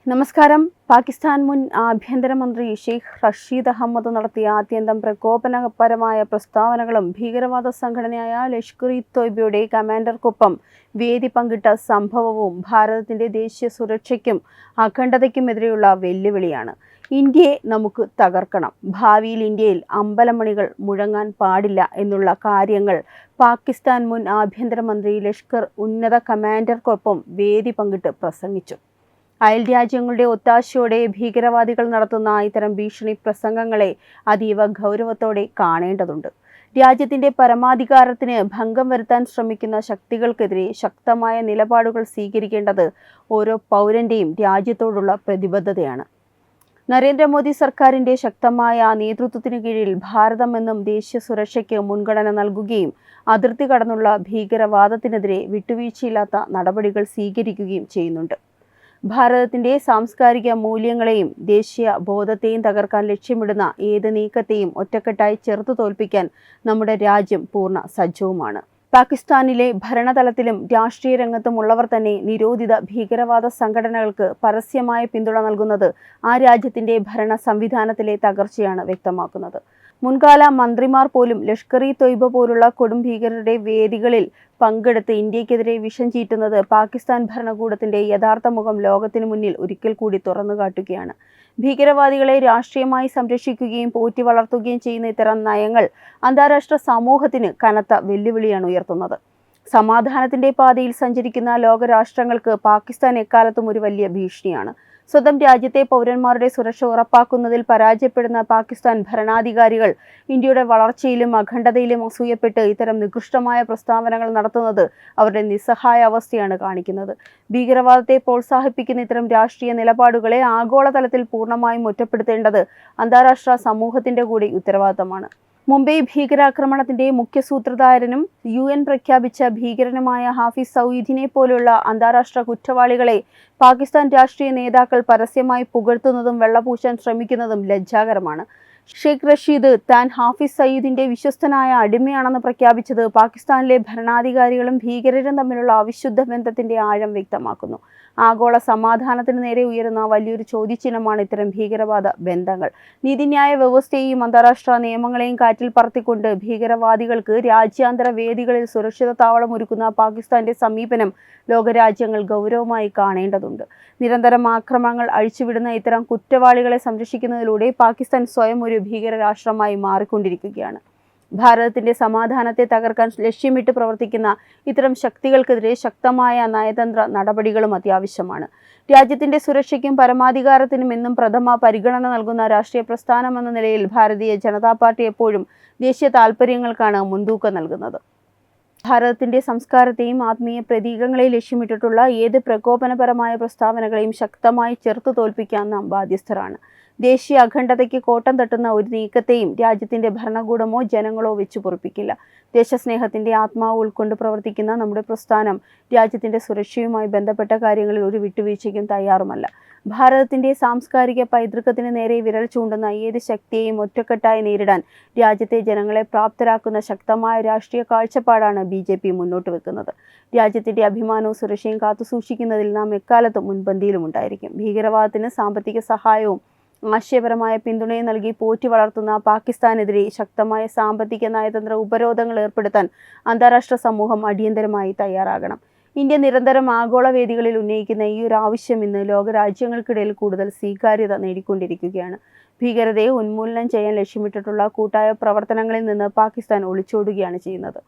നമസ്കാരം. പാകിസ്ഥാൻ മുൻ ആഭ്യന്തരമന്ത്രി ഷെയ്ഖ് റഷീദ് അഹമ്മദ് നടത്തിയ അത്യന്തം പ്രകോപനപരമായ പ്രസ്താവനകളും ഭീകരവാദ സംഘടനയായ ലഷ്കർ-ഇ-തോയ്ബയുടെ കമാൻഡർക്കൊപ്പം വേദി പങ്കിട്ട സംഭവവും ഭാരതത്തിന്റെ ദേശീയ സുരക്ഷയ്ക്കും അഖണ്ഡതയ്ക്കുമെതിരെയുള്ള വെല്ലുവിളിയാണ്. ഇന്ത്യയെ നമുക്ക് തകർക്കണം, ഭാവിയിൽ ഇന്ത്യയിൽ അമ്പലമണികൾ മുഴങ്ങാൻ പാടില്ല എന്നുള്ള കാര്യങ്ങൾ പാകിസ്ഥാൻ മുൻ ആഭ്യന്തരമന്ത്രി ലഷ്കർ ഉന്നത കമാൻഡർക്കൊപ്പം വേദി പങ്കിട്ട് പ്രസംഗിച്ചു. അയൽ രാജ്യങ്ങളുടെ ഒത്താശയോടെ ഭീകരവാദികൾ നടത്തുന്ന ഇത്തരം ഭീഷണി പ്രസംഗങ്ങളെ അതീവ ഗൗരവത്തോടെ കാണേണ്ടതുണ്ട്. രാജ്യത്തിന്റെ പരമാധികാരത്തിന് ഭംഗം വരുത്താൻ ശ്രമിക്കുന്ന ശക്തികൾക്കെതിരെ ശക്തമായ നിലപാടുകൾ സ്വീകരിക്കേണ്ടത് ഓരോ പൗരന്റെയും രാജ്യത്തോടുള്ള പ്രതിബദ്ധതയാണ്. നരേന്ദ്രമോദി സർക്കാരിന്റെ ശക്തമായ നേതൃത്വത്തിന് കീഴിൽ ഭാരതം എന്നും ദേശീയ സുരക്ഷയ്ക്ക് മുൻഗണന നൽകുകയും അതിർത്തി കടന്നുള്ള ഭീകരവാദത്തിനെതിരെ വിട്ടുവീഴ്ചയില്ലാത്ത നടപടികൾ സ്വീകരിക്കുകയും ചെയ്യുന്നുണ്ട്. ഭാരതത്തിന്റെ സാംസ്കാരിക മൂല്യങ്ങളെയും ദേശീയ ബോധത്തെയും തകർക്കാൻ ലക്ഷ്യമിടുന്ന ഏത് നീക്കത്തെയും ഒറ്റക്കെട്ടായി ചെറുത്തു തോൽപ്പിക്കാൻ നമ്മുടെ രാജ്യം പൂർണ്ണ സജ്ജവുമാണ്. പാകിസ്ഥാനിലെ ഭരണതലത്തിലും രാഷ്ട്രീയ രംഗത്തുമുള്ളവർ തന്നെ നിരോധിത ഭീകരവാദ സംഘടനകൾക്ക് പരസ്യമായ പിന്തുണ നൽകുന്നത് ആ രാജ്യത്തിന്റെ ഭരണ സംവിധാനത്തിലെ തകർച്ചയാണ് വ്യക്തമാക്കുന്നത്. മുൻകാല മന്ത്രിമാർ പോലും ലഷ്കർ-ഇ-തോയ്ബ പോലുള്ള കൊടും ഭീകരരുടെ വേദികളിൽ പങ്കെടുത്ത് ഇന്ത്യക്കെതിരെ വിഷം ചീറ്റുന്നത് പാകിസ്ഥാൻ ഭരണകൂടത്തിന്റെ യഥാർത്ഥ മുഖം ലോകത്തിനു മുന്നിൽ ഒരിക്കൽ കൂടി തുറന്നു കാട്ടുകയാണ്. ഭീകരവാദികളെ രാഷ്ട്രീയമായി സംരക്ഷിക്കുകയും പോറ്റി വളർത്തുകയും ചെയ്യുന്ന ഇത്തരം നയങ്ങൾ അന്താരാഷ്ട്ര സമൂഹത്തിന് കനത്ത വെല്ലുവിളിയാണ് ഉയർത്തുന്നത്. സമാധാനത്തിന്റെ പാതയിൽ സഞ്ചരിക്കുന്ന ലോകരാഷ്ട്രങ്ങൾക്ക് പാകിസ്ഥാൻ എക്കാലത്തും ഒരു വലിയ ഭീഷണിയാണ്. സ്വന്തം രാജ്യത്തെ പൗരന്മാരുടെ സുരക്ഷ ഉറപ്പാക്കുന്നതിൽ പരാജയപ്പെടുന്ന പാകിസ്ഥാൻ ഭരണാധികാരികൾ ഇന്ത്യയുടെ വളർച്ചയിലും അഖണ്ഡതയിലും അസൂയപ്പെട്ട് ഇത്തരം നികൃഷ്ടമായ പ്രസ്താവനകൾ നടത്തുന്നത് അവരുടെ നിസ്സഹായ അവസ്ഥയാണ് കാണിക്കുന്നത്. ഭീകരവാദത്തെ പ്രോത്സാഹിപ്പിക്കുന്ന ഇത്തരം രാഷ്ട്രീയ നിലപാടുകളെ ആഗോളതലത്തിൽ പൂർണ്ണമായും ഒറ്റപ്പെടുത്തേണ്ടത് അന്താരാഷ്ട്ര സമൂഹത്തിന്റെ കൂടി ഉത്തരവാദിത്തമാണ്. മുംബൈ ഭീകരാക്രമണത്തിന്റെ മുഖ്യ സൂത്രധാരനും UN പ്രഖ്യാപിച്ച ഭീകരനുമായ ഹാഫിസ് സൗയിദിനെ പോലുള്ള അന്താരാഷ്ട്ര കുറ്റവാളികളെ പാകിസ്ഥാൻ രാഷ്ട്രീയ നേതാക്കൾ പരസ്യമായി പുകഴ്ത്തുന്നതും വെള്ളപൂശാൻ ശ്രമിക്കുന്നതും ലജ്ജാകരമാണ്. ഷെയ്ഖ് റഷീദ് താൻ ഹാഫിസ് സയ്യിദിന്റെ വിശ്വസ്തനായ അടിമയാണെന്ന് പ്രഖ്യാപിച്ചത് പാകിസ്ഥാനിലെ ഭരണാധികാരികളും ഭീകരരും തമ്മിലുള്ള അവിശുദ്ധ ബന്ധത്തിന്റെ ആഴം വ്യക്തമാക്കുന്നു. ആഗോള സമാധാനത്തിന് നേരെ ഉയരുന്ന വലിയൊരു ചോദ്യചിഹ്നമാണ് ഇത്തരം ഭീകരവാദ ബന്ധങ്ങൾ. നീതിന്യായ വ്യവസ്ഥയെയും അന്താരാഷ്ട്ര നിയമങ്ങളെയും കാറ്റിൽ പറത്തിക്കൊണ്ട് ഭീകരവാദികൾക്ക് രാജ്യാന്തര വേദികളിൽ സുരക്ഷിത താവളം ഒരുക്കുന്ന പാകിസ്ഥാന്റെ സമീപനം ലോകരാജ്യങ്ങൾ ഗൗരവമായി കാണേണ്ടതുണ്ട്. നിരന്തരം ആക്രമണങ്ങൾ അഴിച്ചുവിടുന്ന ഇത്തരം കുറ്റവാളികളെ സംരക്ഷിക്കുന്നതിലൂടെ പാകിസ്ഥാൻ സ്വയം ഒരു ഭീകര രാഷ്ട്രമായി മാറിക്കൊണ്ടിരിക്കുകയാണ്. ഭാരതത്തിന്റെ സമാധാനത്തെ തകർക്കാൻ ലക്ഷ്യമിട്ട് പ്രവർത്തിക്കുന്ന ഇത്തരം ശക്തികൾക്കെതിരെ ശക്തമായ നയതന്ത്ര നടപടികളും അത്യാവശ്യമാണ്. രാജ്യത്തിന്റെ സുരക്ഷയ്ക്കും പരമാധികാരത്തിനും എന്നും പ്രഥമ പരിഗണന നൽകുന്ന രാഷ്ട്രീയ പ്രസ്ഥാനം എന്ന നിലയിൽ ഭാരതീയ ജനതാ പാർട്ടി എപ്പോഴും ദേശീയ താൽപര്യങ്ങൾക്കാണ് മുൻതൂക്കം നൽകുന്നത്. ഭാരതത്തിന്റെ സംസ്കാരത്തെയും ആത്മീയ പ്രതീകങ്ങളെയും ലക്ഷ്യമിട്ടിട്ടുള്ള ഏത് പ്രകോപനപരമായ പ്രസ്താവനകളെയും ശക്തമായി ചെറുത്തു തോൽപ്പിക്കാൻ നാം ബാധ്യസ്ഥരാണ്. ദേശീയ അഖണ്ഡതയ്ക്ക് കോട്ടം തട്ടുന്ന ഒരു നീക്കത്തെയും രാജ്യത്തിന്റെ ഭരണകൂടമോ ജനങ്ങളോ വെച്ചു പൊറുപ്പിക്കില്ല. ദേശസ്നേഹത്തിന്റെ ആത്മാവ് ഉൾക്കൊണ്ട് പ്രവർത്തിക്കുന്ന നമ്മുടെ പ്രസ്ഥാനം രാജ്യത്തിന്റെ സുരക്ഷയുമായി ബന്ധപ്പെട്ട കാര്യങ്ങളിൽ ഒരു വിട്ടുവീഴ്ചയ്ക്കും തയ്യാറുമല്ല. ഭാരതത്തിന്റെ സാംസ്കാരിക പൈതൃകത്തിന് നേരെ വിരൽ ചൂണ്ടുന്ന ഏത് ശക്തിയെയും ഒറ്റക്കെട്ടായി നേരിടാൻ രാജ്യത്തെ ജനങ്ങളെ പ്രാപ്തരാക്കുന്ന ശക്തമായ രാഷ്ട്രീയ കാഴ്ചപ്പാടാണ് BJP മുന്നോട്ട് വെക്കുന്നത്. രാജ്യത്തിന്റെ അഭിമാനവും സുരക്ഷയും കാത്തുസൂക്ഷിക്കുന്നതിൽ നാം എക്കാലത്തും മുൻപന്തിയിലും ഉണ്ടായിരിക്കും. ഭീകരവാദത്തിന് സാമ്പത്തിക സഹായവും ആശയപരമായ പിന്തുണയും നൽകി പോറ്റി വളർത്തുന്ന പാകിസ്ഥാനെതിരെ ശക്തമായ സാമ്പത്തിക നയതന്ത്ര ഉപരോധങ്ങൾ ഏർപ്പെടുത്താൻ അന്താരാഷ്ട്ര സമൂഹം അടിയന്തരമായി തയ്യാറാകണം. ഇന്ത്യ നിരന്തരം ആഗോള വേദികളിൽ ഉന്നയിക്കുന്ന ഈ ഒരു ആവശ്യം ഇന്ന് ലോകരാജ്യങ്ങൾക്കിടയിൽ കൂടുതൽ സ്വീകാര്യത നേടിക്കൊണ്ടിരിക്കുകയാണ്. ഭീകരതയെ ഉന്മൂലനം ചെയ്യാൻ ലക്ഷ്യമിട്ടിട്ടുള്ള കൂട്ടായ പ്രവർത്തനങ്ങളിൽ നിന്ന് പാകിസ്ഥാൻ ഒളിച്ചോടുകയാണ് ചെയ്യുന്നത്.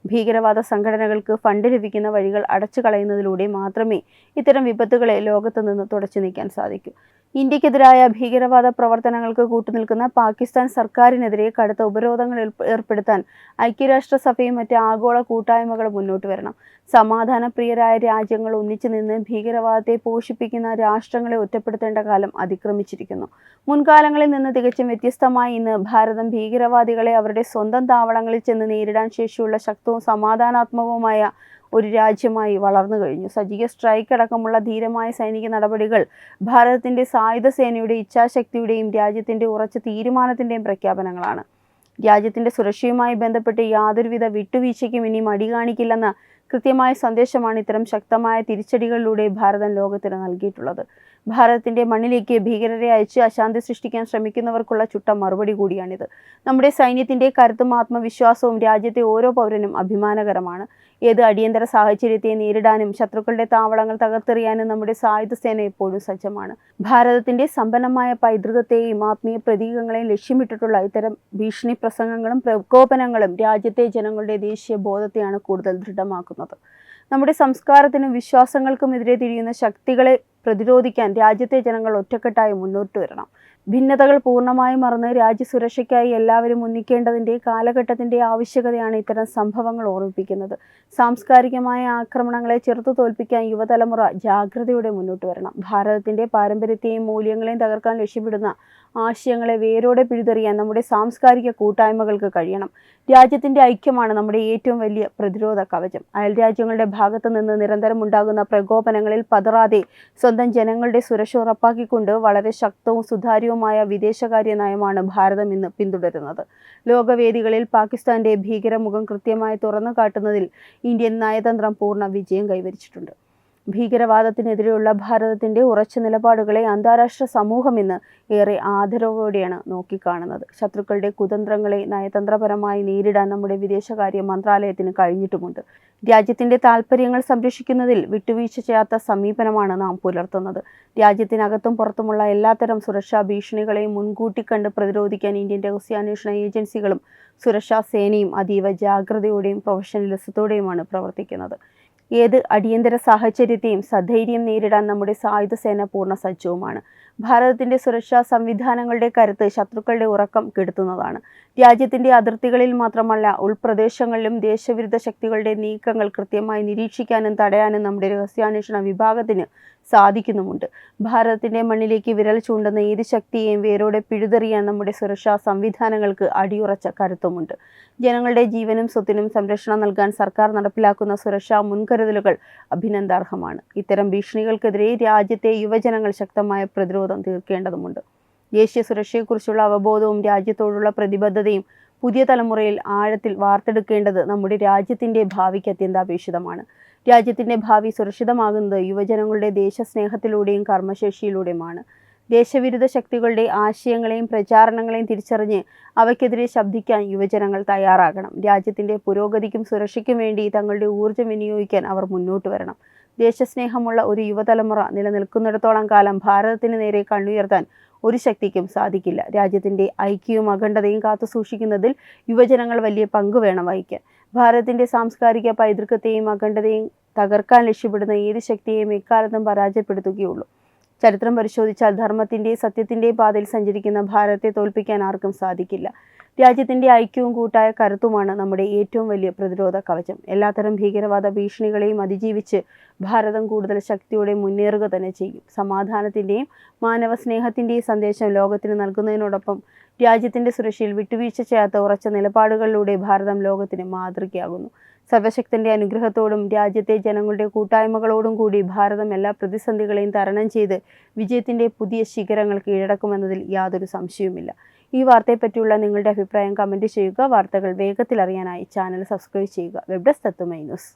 ഭീകരവാദ സംഘടനകൾക്ക് ഫണ്ട് ലഭിക്കുന്ന വഴികൾ അടച്ചു കളയുന്നതിലൂടെ മാത്രമേ ഇത്തരം വിപത്തുകളെ ലോകത്തു നിന്ന് തുടച്ചു നീക്കാൻ സാധിക്കൂ. ഇന്ത്യക്കെതിരായ ഭീകരവാദ പ്രവർത്തനങ്ങൾക്ക് കൂട്ടുനിൽക്കുന്ന പാകിസ്ഥാൻ സർക്കാരിനെതിരെ കടുത്ത ഉപരോധങ്ങൾ ഏർപ്പെടുത്താൻ ഐക്യരാഷ്ട്രസഭയും മറ്റ് ആഗോള കൂട്ടായ്മകളും മുന്നോട്ട് വരണം. സമാധാനപ്രിയരായ രാജ്യങ്ങൾ ഒന്നിച്ചു നിന്ന് ഭീകരവാദത്തെ പോഷിപ്പിക്കുന്ന രാഷ്ട്രങ്ങളെ ഒറ്റപ്പെടുത്തേണ്ട കാലം അതിക്രമിച്ചിരിക്കുന്നു. മുൻകാലങ്ങളിൽ നിന്ന് തികച്ചും വ്യത്യസ്തമായി ഇന്ന് ഭാരതം ഭീകരവാദികളെ അവരുടെ സ്വന്തം താവളങ്ങളിൽ ചെന്ന് നേരിടാൻ ശേഷിയുള്ള ശക്തവും സമാധാനാത്മകവുമായ ഒരു രാജ്യമായി വളർന്നു കഴിഞ്ഞു. സജീവ സ്ട്രൈക്ക് അടക്കമുള്ള ധീരമായ സൈനിക നടപടികൾ ഭാരതത്തിന്റെ സായുധ സേനയുടെ ഇച്ഛാശക്തിയുടെയും രാജ്യത്തിന്റെ ഉറച്ച തീരുമാനത്തിന്റെയും പ്രഖ്യാപനങ്ങളാണ്. രാജ്യത്തിന്റെ സുരക്ഷയുമായി ബന്ധപ്പെട്ട് യാതൊരുവിധ വിട്ടുവീഴ്ചയ്ക്കും ഇനി മടി കാണിക്കില്ലെന്ന കൃത്യമായ സന്ദേശമാണ് ഇത്തരം ശക്തമായ തിരിച്ചടികളിലൂടെ ഭാരതം ലോകത്തിന് നൽകിയിട്ടുള്ളത്. ഭാരതത്തിന്റെ മണ്ണിലേക്ക് ഭീകരരെ അയച്ച് അശാന്തി സൃഷ്ടിക്കാൻ ശ്രമിക്കുന്നവർക്കുള്ള ചുട്ട മറുപടി കൂടിയാണിത്. നമ്മുടെ സൈന്യത്തിന്റെ കരുത്തും ആത്മവിശ്വാസവും രാജ്യത്തെ ഓരോ പൗരനും അഭിമാനകരമാണ്. ഏത് അടിയന്തര സാഹചര്യത്തെ നേരിടാനും ശത്രുക്കളുടെ താവളങ്ങൾ തകർത്തെറിയാനും നമ്മുടെ സായുധ സേന എപ്പോഴും സജ്ജമാണ്. ഭാരതത്തിന്റെ സമ്പന്നമായ പൈതൃകത്തെയും ആത്മീയ പ്രതീകങ്ങളെയും ലക്ഷ്യമിട്ടിട്ടുള്ള ഇത്തരം ഭീഷണി പ്രസംഗങ്ങളും പ്രകോപനങ്ങളും രാജ്യത്തെ ജനങ്ങളുടെ ദേശീയ ബോധത്തെയാണ് കൂടുതൽ ദൃഢമാക്കുന്നത്. നമ്മുടെ സംസ്കാരത്തിനും വിശ്വാസങ്ങൾക്കുമെതിരെ തിരിയുന്ന ശക്തികളെ പ്രതിരോധിക്കാൻ രാജ്യത്തെ ജനങ്ങൾ ഒറ്റക്കെട്ടായി മുന്നോട്ട് വരണം. ഭിന്നതകൾ പൂർണ്ണമായും മറന്ന് രാജ്യസുരക്ഷയ്ക്കായി എല്ലാവരും ഒന്നിക്കേണ്ടതിൻ്റെ കാലഘട്ടത്തിൻ്റെ ആവശ്യകതയാണ് ഇത്തരം സംഭവങ്ങൾ ഓർമ്മിപ്പിക്കുന്നത്. സാംസ്കാരികമായ ആക്രമണങ്ങളെ ചെറുത്തു തോൽപ്പിക്കാൻ യുവതലമുറ ജാഗ്രതയോടെ മുന്നോട്ട് വരണം. ഭാരതത്തിൻ്റെ പാരമ്പര്യത്തെയും മൂല്യങ്ങളെയും തകർക്കാൻ ലക്ഷ്യമിടുന്ന ആശയങ്ങളെ വേരോടെ പിഴുതെറിയാൻ നമ്മുടെ സാംസ്കാരിക കൂട്ടായ്മകൾക്ക് കഴിയണം. രാജ്യത്തിൻ്റെ ഐക്യമാണ് നമ്മുടെ ഏറ്റവും വലിയ പ്രതിരോധ കവചം. അയൽരാജ്യങ്ങളുടെ ഭാഗത്തു നിന്ന് നിരന്തരം ഉണ്ടാകുന്ന പ്രകോപനങ്ങളിൽ പതറാതെ സ്വന്തം ജനങ്ങളുടെ സുരക്ഷ ഉറപ്പാക്കിക്കൊണ്ട് വളരെ ശക്തവും സുതാര്യവുമായ വിദേശകാര്യ നയമാണ് ഭാരതം ഇന്ന് പിന്തുടരുന്നത്. ലോകവേദികളിൽ പാകിസ്ഥാന്റെ ഭീകരമുഖം കൃത്യമായി തുറന്നു കാട്ടുന്നതിൽ ഇന്ത്യൻ നയതന്ത്രം പൂർണ്ണ വിജയം കൈവരിച്ചിട്ടുണ്ട്. ഭീകരവാദത്തിനെതിരെയുള്ള ഭാരതത്തിന്റെ ഉറച്ച നിലപാടുകളെ അന്താരാഷ്ട്ര സമൂഹം ഇന്ന് ഏറെ ആദരവോടെയാണ് നോക്കിക്കാണുന്നത്. ശത്രുക്കളുടെ കുതന്ത്രങ്ങളെ നയതന്ത്രപരമായി നേരിടാൻ നമ്മുടെ വിദേശകാര്യ മന്ത്രാലയത്തിന് കഴിഞ്ഞിട്ടുമുണ്ട്. രാജ്യത്തിന്റെ താൽപ്പര്യങ്ങൾ സംരക്ഷിക്കുന്നതിൽ വിട്ടുവീഴ്ച ചെയ്യാത്ത സമീപനമാണ് നാം പുലർത്തുന്നത്. രാജ്യത്തിനകത്തും പുറത്തുമുള്ള എല്ലാത്തരം സുരക്ഷാ ഭീഷണികളെയും മുൻകൂട്ടി കണ്ട് പ്രതിരോധിക്കാൻ ഇന്ത്യൻ രഹസ്യാന്വേഷണ ഏജൻസികളും സുരക്ഷാ സേനയും അതീവ ജാഗ്രതയോടെയും പ്രൊഫഷണലിസത്തോടെയുമാണ് പ്രവർത്തിക്കുന്നത്. ഏത് അടിയന്തര സാഹചര്യത്തെയും സധൈര്യം നേരിടാൻ നമ്മുടെ സായുധ സേന പൂർണ്ണ സജ്ജവുമാണ്. ഭാരതത്തിന്റെ സുരക്ഷാ സംവിധാനങ്ങളുടെ കരുത്ത് ശത്രുക്കളുടെ ഉറക്കം കെടുത്തുന്നതാണ്. രാജ്യത്തിന്റെ അതിർത്തികളിൽ മാത്രമല്ല ഉൾപ്രദേശങ്ങളിലും ദേശവിരുദ്ധ ശക്തികളുടെ നീക്കങ്ങൾ കൃത്യമായി നിരീക്ഷിക്കാനും തടയാനും നമ്മുടെ രഹസ്യാന്വേഷണ വിഭാഗത്തിന് സാധിക്കുന്നുമുണ്ട്. ഭാരതത്തിന്റെ മണ്ണിലേക്ക് വിരൽ ചൂണ്ടുന്ന ഏത് ശക്തിയെയും വേരോടെ പിഴുതെറിയാൻ നമ്മുടെ സുരക്ഷാ സംവിധാനങ്ങൾക്ക് അടിയുറച്ച കരുത്തുമുണ്ട്. ജനങ്ങളുടെ ജീവനും സ്വത്തിനും സംരക്ഷണം നൽകാൻ സർക്കാർ നടപ്പിലാക്കുന്ന സുരക്ഷാ മുൻകരുതലുകൾ അഭിനന്ദാർഹമാണ്. ഇത്തരം ഭീഷണികൾക്കെതിരെ രാജ്യത്തെ യുവജനങ്ങൾ ശക്തമായ പ്രതിരോധം തീർക്കേണ്ടതുണ്ട്. ദേശീയ സുരക്ഷയെക്കുറിച്ചുള്ള അവബോധവും രാജ്യത്തോടുള്ള പ്രതിബദ്ധതയും പുതിയ തലമുറയിൽ ആഴത്തിൽ വാർത്തെടുക്കേണ്ടത് നമ്മുടെ രാജ്യത്തിൻ്റെ ഭാവിക്ക് അത്യന്താപേക്ഷിതമാണ്. രാജ്യത്തിൻ്റെ ഭാവി സുരക്ഷിതമാകുന്നത് യുവജനങ്ങളുടെ ദേശസ്നേഹത്തിലൂടെയും കർമ്മശേഷിയിലൂടെയുമാണ്. ദേശവിരുദ്ധ ശക്തികളുടെ ആശയങ്ങളെയും പ്രചാരണങ്ങളെയും തിരിച്ചറിഞ്ഞ് അവയ്ക്കെതിരെ ശബ്ദിക്കാൻ യുവജനങ്ങൾ തയ്യാറാകണം. രാജ്യത്തിൻ്റെ പുരോഗതിക്കും സുരക്ഷയ്ക്കും വേണ്ടി തങ്ങളുടെ ഊർജ്ജം വിനിയോഗിക്കാൻ അവർ മുന്നോട്ട് വരണം. ദേശസ്നേഹമുള്ള ഒരു യുവതലമുറ നിലനിൽക്കുന്നിടത്തോളം കാലം ഭാരതത്തിന് നേരെ കണ്ണുയർത്താൻ ഒരു ശക്തിക്കും സാധിക്കില്ല. രാജ്യത്തിൻ്റെ ഐക്യവും അഖണ്ഡതയും കാത്തുസൂക്ഷിക്കുന്നതിൽ യുവജനങ്ങൾ വലിയ പങ്ക് വേണം വഹിക്കാൻ. ഭാരതത്തിൻ്റെ സാംസ്കാരിക പൈതൃകത്തെയും അഖണ്ഡതയും തകർക്കാൻ ലക്ഷ്യപ്പെടുന്ന ഏത് ശക്തിയെയും എക്കാലത്തും പരാജയപ്പെടുത്തുകയുള്ളൂ. ചരിത്രം പരിശോധിച്ചാൽ ധർമ്മത്തിൻ്റെയും സത്യത്തിൻ്റെയും പാതയിൽ സഞ്ചരിക്കുന്ന ഭാരതത്തെ തോൽപ്പിക്കാൻ ആർക്കും സാധിക്കില്ല. രാജ്യത്തിൻ്റെ ഐക്യവും കൂട്ടായ കരുത്തുമാണ് നമ്മുടെ ഏറ്റവും വലിയ പ്രതിരോധ കവചം. എല്ലാത്തരം ഭീകരവാദ ഭീഷണികളെയും അതിജീവിച്ച് ഭാരതം കൂടുതൽ ശക്തിയോടെ മുന്നേറുക തന്നെ ചെയ്യും. സമാധാനത്തിൻ്റെയും മാനവ സ്നേഹത്തിൻ്റെയും സന്ദേശം ലോകത്തിന് നൽകുന്നതിനോടൊപ്പം രാജ്യത്തിൻ്റെ സുരക്ഷയിൽ വിട്ടുവീഴ്ച ചെയ്യാത്ത ഉറച്ച നിലപാടുകളിലൂടെ ഭാരതം ലോകത്തിന് മാതൃകയാകുന്നു. സർവശക്തന്റെ അനുഗ്രഹത്തോടും രാജ്യത്തെ ജനങ്ങളുടെ കൂട്ടായ്മകളോടും കൂടി ഭാരതം എല്ലാ പ്രതിസന്ധികളെയും തരണം ചെയ്ത് വിജയത്തിൻ്റെ പുതിയ ശിഖരങ്ങൾ കീഴടക്കുമെന്നതിൽ യാതൊരു സംശയവുമില്ല. ഈ വാർത്തയെപ്പറ്റിയുള്ള നിങ്ങളുടെ അഭിപ്രായം കമൻറ്റ് ചെയ്യുക. വാർത്തകൾ വേഗത്തിൽ അറിയാനായി ചാനൽ സബ്സ്ക്രൈബ് ചെയ്യുക. വെബ് ഡെസ്ക് തത്വമൈ ന്യൂസ്.